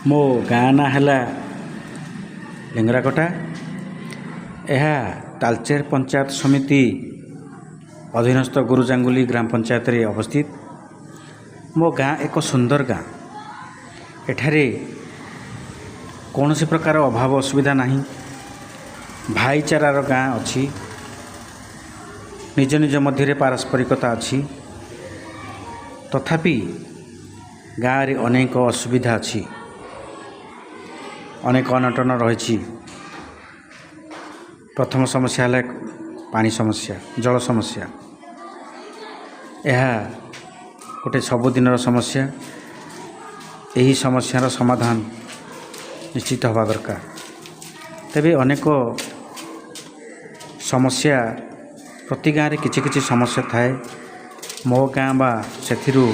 ମୋ ଗାଁ ନାଁ ହେଲା ଲିଙ୍ଗରାକଟା। ଏହା ତାଳଚେର ପଞ୍ଚାୟତ ସମିତି ଅଧୀନସ୍ଥ ଗୁରୁଜାଙ୍ଗୁଲି ଗ୍ରାମ ପଞ୍ଚାୟତରେ ଅବସ୍ଥିତ। ମୋ ଗାଁ ଏକ ସୁନ୍ଦର ଗାଁ। ଏଠାରେ କୌଣସି ପ୍ରକାର ଅଭାବ ଅସୁବିଧା ନାହିଁ। ଭାଇଚାରାର ଗାଁ ଅଛି। ନିଜ ନିଜ ମଧ୍ୟରେ ପାରସ୍ପରିକତା ଅଛି। ତଥାପି ଗାଁରେ ଅନେକ ଅସୁବିଧା ଅଛି, ଅନେକ ଅନଟନ ରହିଛି। ପ୍ରଥମ ସମସ୍ୟା ହେଲା ପାଣି ସମସ୍ୟା, ଜଳ ସମସ୍ୟା। ଏହା ଗୋଟିଏ ସବୁଦିନର ସମସ୍ୟା। ଏହି ସମସ୍ୟାର ସମାଧାନ ନିଶ୍ଚିତ ହେବା ଦରକାର। ତେବେ ଅନେକ ସମସ୍ୟା, ପ୍ରତି ଗାଁରେ କିଛି କିଛି ସମସ୍ୟା ଥାଏ। ମୋ ଗାଁ ବା ସେଥିରୁ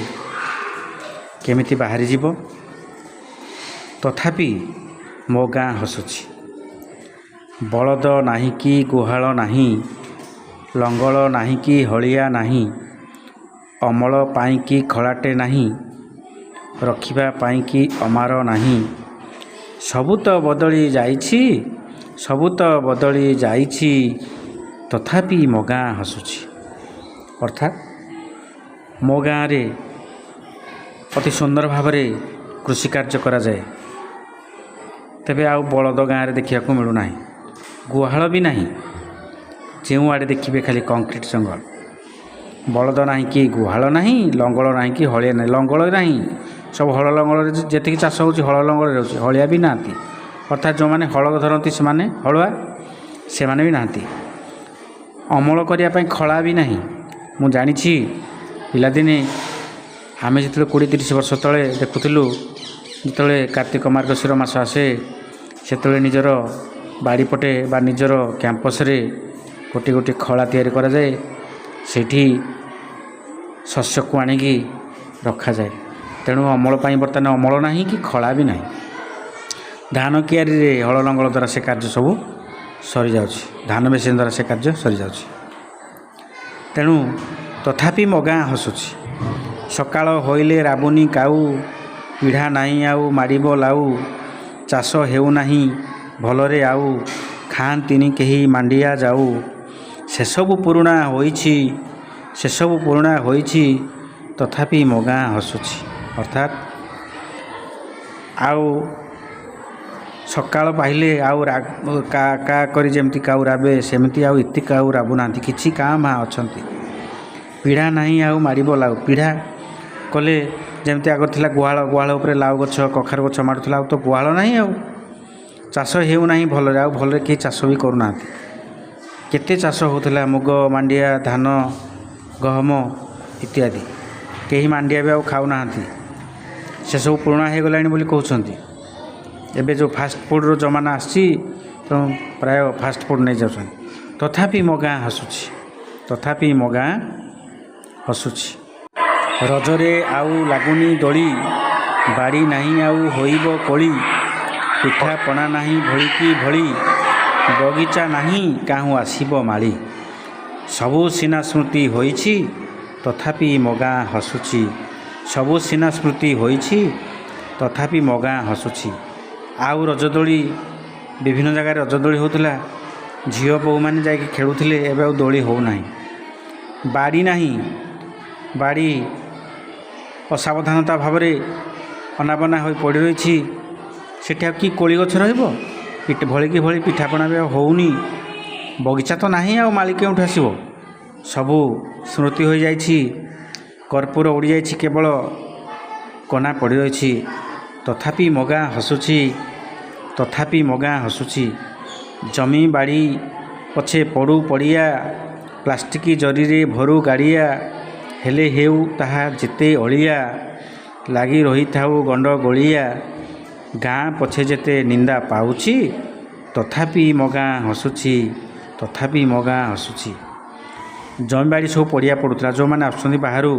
କେମିତି ବାହାରିଯିବ। ତଥାପି ମୋ ଗାଁ ହସୁଛି। ବଳଦ ନାହିଁ କି ଗୁହାଳ ନାହିଁ, ଲଙ୍ଗଳ ନାହିଁ କି ହଳିଆ ନାହିଁ, ଅମଳ ପାଇଁକି ଖଳାଟେ ନାହିଁ, ରଖିବା ପାଇଁକି ଅମାର ନାହିଁ। ସବୁ ତ ବଦଳି ଯାଇଛି, ସବୁ ତ ବଦଳି ଯାଇଛି, ତଥାପି ମୋ ଗାଁ ହସୁଛି। ଅର୍ଥାତ୍ ମୋ ଗାଁରେ ଅତି ସୁନ୍ଦର ଭାବରେ କୃଷି କାର୍ଯ୍ୟ କରାଯାଏ। ତେବେ ଆଉ ବଳଦ ଗାଁରେ ଦେଖିବାକୁ ମିଳୁନାହିଁ, ଗୁହାଳ ବି ନାହିଁ। ଯେଉଁଆଡ଼େ ଦେଖିବେ ଖାଲି କଂକ୍ରିଟ ଜଙ୍ଗଲ। ବଳଦ ନାହିଁ କି ଗୁହାଳ ନାହିଁ, ଲଙ୍ଗଳ ନାହିଁ କି ହଳିଆ ନାହିଁ। ଲଙ୍ଗଳ ନାହିଁ, ସବୁ ହଳ ଲଙ୍ଗଳରେ ଯେତିକି ଚାଷ ହେଉଛି ହଳ ଲଙ୍ଗଳରେ ହେଉଛି, ହଳିଆ ବି ନାହାନ୍ତି। ଅର୍ଥାତ୍ ଯେଉଁମାନେ ହଳ ଧରନ୍ତି ସେମାନେ ହଳୁଆ, ସେମାନେ ବି ନାହାନ୍ତି। ଅମଳ କରିବା ପାଇଁ ଖଳା ବି ନାହିଁ। ମୁଁ ଜାଣିଛି, ପିଲାଦିନେ ଆମେ ଯେତେବେଳେ 20-30 ବର୍ଷ ତଳେ ଦେଖୁଥିଲୁ, ଯେତେବେଳେ କାର୍ତ୍ତିକ ମାର୍ଗଶିର ମାସ ଆସେ, ସେତେବେଳେ ନିଜର ବାଡ଼ିପଟେ ବା ନିଜର କ୍ୟାମ୍ପସରେ ଗୋଟିଏ ଗୋଟିଏ ଖଳା ତିଆରି କରାଯାଏ। ସେଇଠି ଶସ୍ୟକୁ ଆଣିକି ରଖାଯାଏ। ତେଣୁ ଅମଳ ପାଇଁ ବର୍ତ୍ତମାନ ଅମଳ ନାହିଁ କି ଖଳା ବି ନାହିଁ। ଧାନ କିଆରିରେ ହଳ ଲଙ୍ଗଳ ଦ୍ୱାରା ସେ କାର୍ଯ୍ୟ ସବୁ ସରିଯାଉଛି। ଧାନ ମେସିନ୍ ଦ୍ୱାରା ସେ କାର୍ଯ୍ୟ ସରିଯାଉଛି। ତେଣୁ ତଥାପି ମୋ ଗାଁ ହସୁଛି। ସକାଳ ହୋଇଲେ ରାବୁନି କାଉ, ପିଢ଼ା ନାହିଁ ଆଉ ମାଡ଼ିବ ଲାଉ, ଚାଷ ହେଉନାହିଁ ଭଲରେ ଆଉ, ଖାଆନ୍ତିନି କେହି ମାଣ୍ଡିଆ ଯାଉ। ସେସବୁ ପୁରୁଣା ହୋଇଛି, ସେସବୁ ପୁରୁଣା ହୋଇଛି, ତଥାପି ମୋ ଗାଁ ହସୁଛି। ଅର୍ଥାତ୍ ଆଉ ସକାଳ ପାହିଲେ ଆଉ କା କା କରି ଯେମିତି କାଉ ରାବେ, ସେମିତି ଆଉ ଏତେ କାଉ ରାବୁନାହାନ୍ତି। କିଛି କାଁ ଭାଁ ଅଛନ୍ତି। ପିଢ଼ା ନାହିଁ ଆଉ ମାଡ଼ିବ ଲାଉ। ପିଢ଼ା କଲେ ଯେମିତି ଆଗରୁ ଥିଲା ଗୁହାଳ, ଗୁହାଳ ଉପରେ ଲାଉ ଗଛ, କଖାରୁ ଗଛ ମାଡ଼ୁଥିଲା। ଆଉ ତ ଗୁହାଳ ନାହିଁ। ଆଉ ଚାଷ ହେଉନାହିଁ ଭଲରେ, ଆଉ ଭଲରେ କେହି ଚାଷ ବି କରୁନାହାନ୍ତି। କେତେ ଚାଷ ହେଉଥିଲା, ମୁଗ, ମାଣ୍ଡିଆ, ଧାନ, ଗହମ ଇତ୍ୟାଦି। କେହି ମାଣ୍ଡିଆ ବି ଆଉ ଖାଉନାହାନ୍ତି। ସେସବୁ ପୁରୁଣା ହୋଇଗଲାଣି ବୋଲି କହୁଛନ୍ତି। ଏବେ ଯେଉଁ ଫାଷ୍ଟଫୁଡ଼ର ଜମାନା ଆସିଛି, ତେଣୁ ପ୍ରାୟ ଫାଷ୍ଟଫୁଡ଼୍ ନେଇଯାଉଛନ୍ତି। ତଥାପି ମୋ ଗାଁ ହସୁଛି। ତଥାପି ମୋ ଗାଁ ହସୁଛି। ରଜରେ ଆଉ ଲାଗୁନି ଦୋଳି, ବାଡ଼ି ନାହିଁ ଆଉ ହୋଇବ କୋଳି, ପିଠାପଣା ନାହିଁ ଭଳିକି ଭଳି, ବଗିଚା ନାହିଁ କାହୁଁ ଆସିବ ମାଳି। ସବୁ ସିନା ସ୍ମୃତି ହୋଇଛି, ତଥାପି ମୋ ଗାଁ ହସୁଛି। ସବୁ ସିନା ସ୍ମୃତି ହୋଇଛି, ତଥାପି ମୋ ଗାଁ ହସୁଛି। ଆଉ ରଜଦୋଳି, ବିଭିନ୍ନ ଜାଗାରେ ରଜଦୋଳି ହେଉଥିଲା। ଝିଅ ବୋହୂମାନେ ଯାଇକି ଖେଳୁଥିଲେ। ଏବେ ଆଉ ଦୋଳି ହେଉନାହିଁ। ବାଡ଼ି ନାହିଁ। ବାଡ଼ି ଅସାବଧାନତା ଭାବରେ ଅନାବନା ହୋଇ ପଡ଼ି ରହିଛି। ସେଠି ଆଉ କି କୋଳି ଗଛ ରହିବ? ଭଳିକି ଭଳି ପିଠାପଣା ବି ଆଉ ହେଉନି। ବଗିଚା ତ ନାହିଁ, ଆଉ ମାଳି କେଉଁଠୁ ଆସିବ? ସବୁ ସ୍ମୃତି ହୋଇଯାଇଛି। କର୍ପୂର ଉଡ଼ିଯାଇଛି, କେବଳ କନା ପଡ଼ି ରହିଛି। ତଥାପି ମୋ ଗାଁ ହସୁଛି। ତଥାପି ମୋ ଗାଁ ହସୁଛି। ଜମି ବାଡ଼ି ପଛେ ପଡ଼ୁ ପଡ଼ିଆ, ପ୍ଲାଷ୍ଟିକ ଜରିରେ ଭରୁ ଗାଡ଼ିଆ, ହେଲେ ହେଉ ତାହା ଯେତେ ଅଳିଆ, ଲାଗି ରହିଥାଉ ଗଣ୍ଡ ଗୋଳିଆ, ଗାଁ ପଛେ ଯେତେ ନିନ୍ଦା ପାଉଛି, ତଥାପି ମୋ ଗାଁ ହସୁଛି। ତଥାପି ମୋ ଗାଁ ହସୁଛି। ଜମିବାଡ଼ି ସବୁ ପଡ଼ିଆ ପଡ଼ୁଥିଲା। ଯେଉଁମାନେ ଆସୁଛନ୍ତି ବାହାରୁ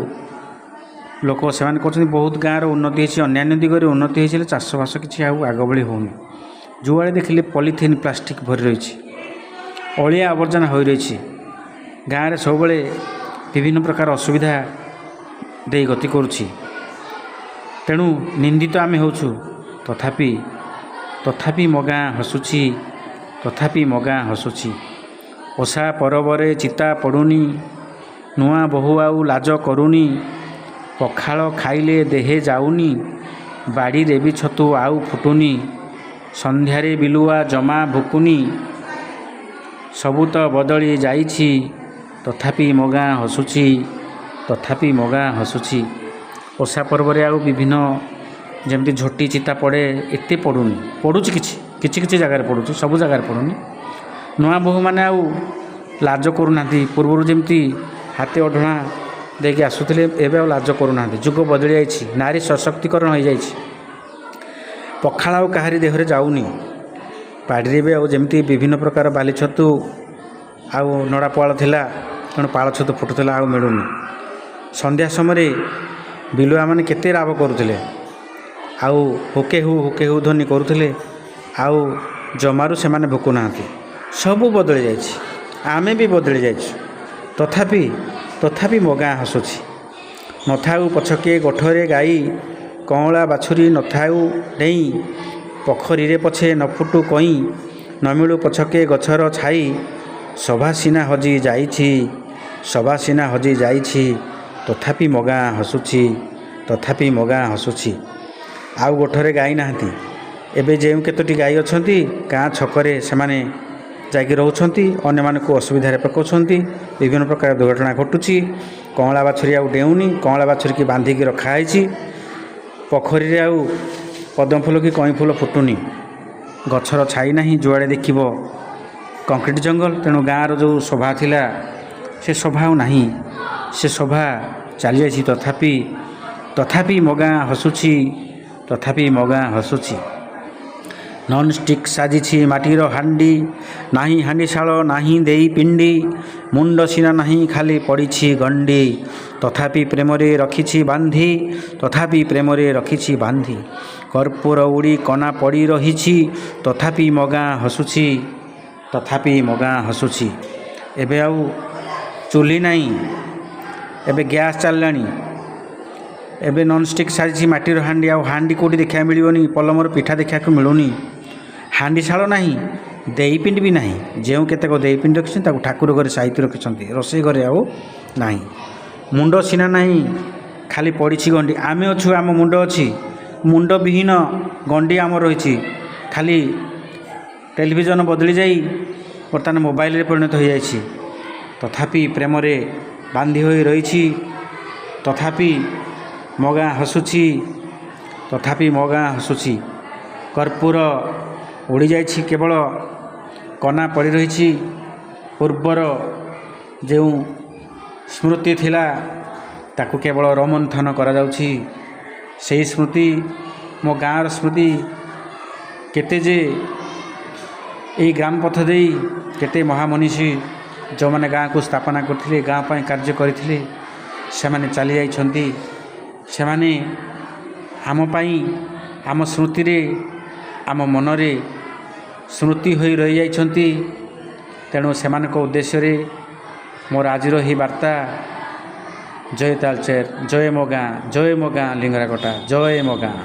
ଲୋକ, ସେମାନେ କହୁଛନ୍ତି ବହୁତ ଗାଁର ଉନ୍ନତି ହୋଇଛି, ଅନ୍ୟାନ୍ୟ ଦିଗରେ ଉନ୍ନତି ହୋଇଛି, ହେଲେ ଚାଷବାସ କିଛି ଆଉ ଆଗ ଭଳି ହେଉନି। ଯେଉଁଆଡ଼େ ଦେଖିଲେ ପଲିଥିନ୍, ପ୍ଲାଷ୍ଟିକ ଭରି ରହିଛି, ଅଳିଆ ଆବର୍ଜନା ହୋଇ ରହିଛି। ଗାଁରେ ସବୁବେଳେ ବିଭିନ୍ନ ପ୍ରକାର ଅସୁବିଧା ଦେଇ ଗତି କରୁଛି। ତେଣୁ ନିନ୍ଦିତ ଆମେ ହେଉଛୁ। ତଥାପି ମୋ ଗାଁ ହସୁଛି, ତଥାପି ମୋ ଗାଁ ହସୁଛି। ଓଷା ପରବରେ ଚିତା ପଡ଼ୁନି, ନୂଆ ବୋହୂ ଆଉ ଲାଜ କରୁନି। ପଖାଳ ଖାଇଲେ ଦେହେ ଯାଉନି, ବାଡ଼ିରେ ବି ଛତୁ ଆଉ ଫୁଟୁନି। ସନ୍ଧ୍ୟାରେ ବିଲୁଆ ଜମା ଭୁକୁନି, ସବୁ ତ ବଦଳି ଯାଇଛି, ତଥାପି ମୋ ଗାଁ ହସୁଛି, ତଥାପି ମୋ ଗାଁ ହସୁଛି। ଓଷା ପର୍ବରେ ଆଉ ବିଭିନ୍ନ ଯେମିତି ଝୋଟି ଚିତା ପଡ଼େ, ଏତେ ପଡ଼ୁନି। ପଡ଼ୁଛି କିଛି ଜାଗାରେ ପଡ଼ୁଛି, ସବୁ ଜାଗାରେ ପଡ଼ୁନି। ନୂଆ ବୋହୂମାନେ ଆଉ ଲାଜ କରୁନାହାନ୍ତି। ପୂର୍ବରୁ ଯେମିତି ହାତେ ଓଢ଼ଣା ଦେଇକି ଆସୁଥିଲେ, ଏବେ ଆଉ ଲାଜ କରୁନାହାନ୍ତି। ଯୁଗ ବଦଳି ଯାଇଛି, ନାରୀ ସଶକ୍ତିକରଣ ହୋଇଯାଇଛି। ପଖାଳ ଆଉ କାହାରି ଦେହରେ ଯାଉନି। ବାଡ଼ିରେ ବି ଆଉ ଯେମିତି ବିଭିନ୍ନ ପ୍ରକାର ବାଲି ଛତୁ ଆଉ ନଡ଼ା ପୁଆଳ ଥିଲା, ତେଣୁ ପାଳ ଛତୁ ଫୁଟୁଥିଲା, ଆଉ ମିଳୁନି। ସନ୍ଧ୍ୟା ସମୟରେ ବିଲୁଆମାନେ କେତେ ରାବ କରୁଥିଲେ, ଆଉ ହୁକେ ହୁ ଧ୍ୱନି କରୁଥିଲେ, ଆଉ ଜମାରୁ ସେମାନେ ଭୁକୁନାହାନ୍ତି। ସବୁ ବଦଳି ଯାଇଛି, ଆମେ ବି ବଦଳି ଯାଇଛୁ। ତଥାପି ମୋ ଗାଁ ହସୁଛି। ନଥାଉ ପଛକେ ଗୋଠରେ ଗାଈ, କଅଁଳା ବାଛୁରୀ ନଥାଉ ଡେଇଁ। ପୋଖରୀରେ ପଛେ ନ ଫୁଟୁ କଇଁ, ନ ମିଳୁ ପଛକେ ଗଛର ଛାଇ। ଶୋଭା ସିନା ହଜି ଯାଇଛି, ତଥାପି ମୋ ଗାଁ ହସୁଛି, ତଥାପି ମୋ ଗାଁ ହସୁଛି। ଆଉ ଗୋଠରେ ଗାଈ ନାହାନ୍ତି। ଏବେ ଯେଉଁ କେତୋଟି ଗାଈ ଅଛନ୍ତି, ଗାଁ ଛକରେ ସେମାନେ ଯାଇକି ରହୁଛନ୍ତି, ଅନ୍ୟମାନଙ୍କୁ ଅସୁବିଧାରେ ପକାଉଛନ୍ତି। ବିଭିନ୍ନ ପ୍ରକାର ଦୁର୍ଘଟଣା ଘଟୁଛି। କଅଁଳା ବାଛୁରୀ ଆଉ ଡେଉଁନି, କଅଁଳା ବାଛୁରୀକି ବାନ୍ଧିକି ରଖାହେଇଛି। ପୋଖରୀରେ ଆଉ ପଦ୍ମ ଫୁଲ କି କଇଁ ଫୁଲ ଫୁଟୁନି। ଗଛର ଛାଇ ନାହିଁ, ଯୁଆଡ଼େ ଦେଖିବ କଂକ୍ରିଟ ଜଙ୍ଗଲ। ତେଣୁ ଗାଁର ଯେଉଁ ଶୋଭା ଥିଲା, ସେ ଶୋଭା ଆଉ ନାହିଁ। ସେ ଶୋଭା ଚାଲିଯାଇଛି। ତଥାପି ମୋ ଗାଁ ହସୁଛି, ତଥାପି ମୋ ଗାଁ ହସୁଛି। ନନ୍ଷ୍ଟିକ୍ ସାଜିଛି ମାଟିର ହାଣ୍ଡି, ନାହିଁ ହାଣ୍ଡିଶାଳ, ନାହିଁ ଦେଇ ପିଣ୍ଡି। ମୁଣ୍ଡ ସିନା ନାହିଁ, ଖାଲି ପଡ଼ିଛି ଗଣ୍ଡି। ତଥାପି ପ୍ରେମରେ ରଖିଛି ବାନ୍ଧି। କର୍ପୂର ଉଡ଼ି କନା ପଡ଼ି ରହିଛି, ତଥାପି ମୋ ଗାଁ ହସୁଛି, ତଥାପି ମୋ ଗାଁ ହସୁଛି। ଏବେ ଆଉ ଚୁଲି ନାହିଁ, ଏବେ ଗ୍ୟାସ୍ ଚାଲିଲାଣି। ଏବେ ନନ୍ଷ୍ଟିକ୍ ସାଜିଛି ମାଟିର ହାଣ୍ଡି। ଆଉ ହାଣ୍ଡି କେଉଁଠି ଦେଖିବାକୁ ମିଳିବନି, ପଲମର ପିଠା ଦେଖିବାକୁ ମିଳୁନି। ହାଣ୍ଡିଶାଳ ନାହିଁ, ଦେଇପିଣ୍ଡି ବି ନାହିଁ। ଯେଉଁ କେତେକ ଦେଇପିଣ୍ଡି ରଖିଛନ୍ତି, ତାକୁ ଠାକୁର ଘରେ ସାଇତି ରଖିଛନ୍ତି, ରୋଷେଇ ଘରେ ଆଉ ନାହିଁ। ମୁଣ୍ଡ ସିନା ନାହିଁ, ଖାଲି ପଡ଼ିଛି ଗଣ୍ଡି। ଆମେ ଅଛୁ, ଆମ ମୁଣ୍ଡ ଅଛି, ମୁଣ୍ଡ ବିହୀନ ଗଣ୍ଡି ଆମର ରହିଛି। ଖାଲି ଟେଲିଭିଜନ ବଦଳି ଯାଇ ବର୍ତ୍ତମାନ ମୋବାଇଲରେ ପରିଣତ ହୋଇଯାଇଛି। ତଥାପି ପ୍ରେମରେ ବାନ୍ଧି ହୋଇ ରହିଛି, ତଥାପି ମୋ ଗାଁ ହସୁଛି, ତଥାପି ମୋ ଗାଁ ହସୁଛି। କର୍ପୂର ଉଡ଼ିଯାଇଛି, କେବଳ କନା ପଡ଼ି ରହିଛି। ପୂର୍ବର ଯେଉଁ ସ୍ମୃତି ଥିଲା, ତାକୁ କେବଳ ରୋମନ୍ଥନ କରାଯାଉଛି। ସେହି ସ୍ମୃତି, ମୋ ଗାଁର ସ୍ମୃତି କେତେ ଯେ ଏହି ଗ୍ରାମ ପଥ ଦେଇ କେତେ ମହାମନୀଷୀ ଯେଉଁମାନେ ଗାଁକୁ ସ୍ଥାପନା କରିଥିଲେ, ଗାଁ ପାଇଁ କାର୍ଯ୍ୟ କରିଥିଲେ, ସେମାନେ ଚାଲି ଯାଇଛନ୍ତି। ସେମାନେ ଆମ ପାଇଁ, ଆମ ସ୍ମୃତିରେ, ଆମ ମନରେ ସ୍ମୃତି ହୋଇ ରହିଯାଇଛନ୍ତି। ତେଣୁ ସେମାନଙ୍କ ଉଦ୍ଦେଶ୍ୟରେ ମୋର ଆଜିର ଏହି ବାର୍ତ୍ତା। ଜୟ ତାଳଚେର, ଜୟ ମୋ ଗାଁ, ଜୟ ମୋ ଗାଁ ଲିଙ୍ଗରାକଟା, ଜୟ ମୋ ଗାଁ।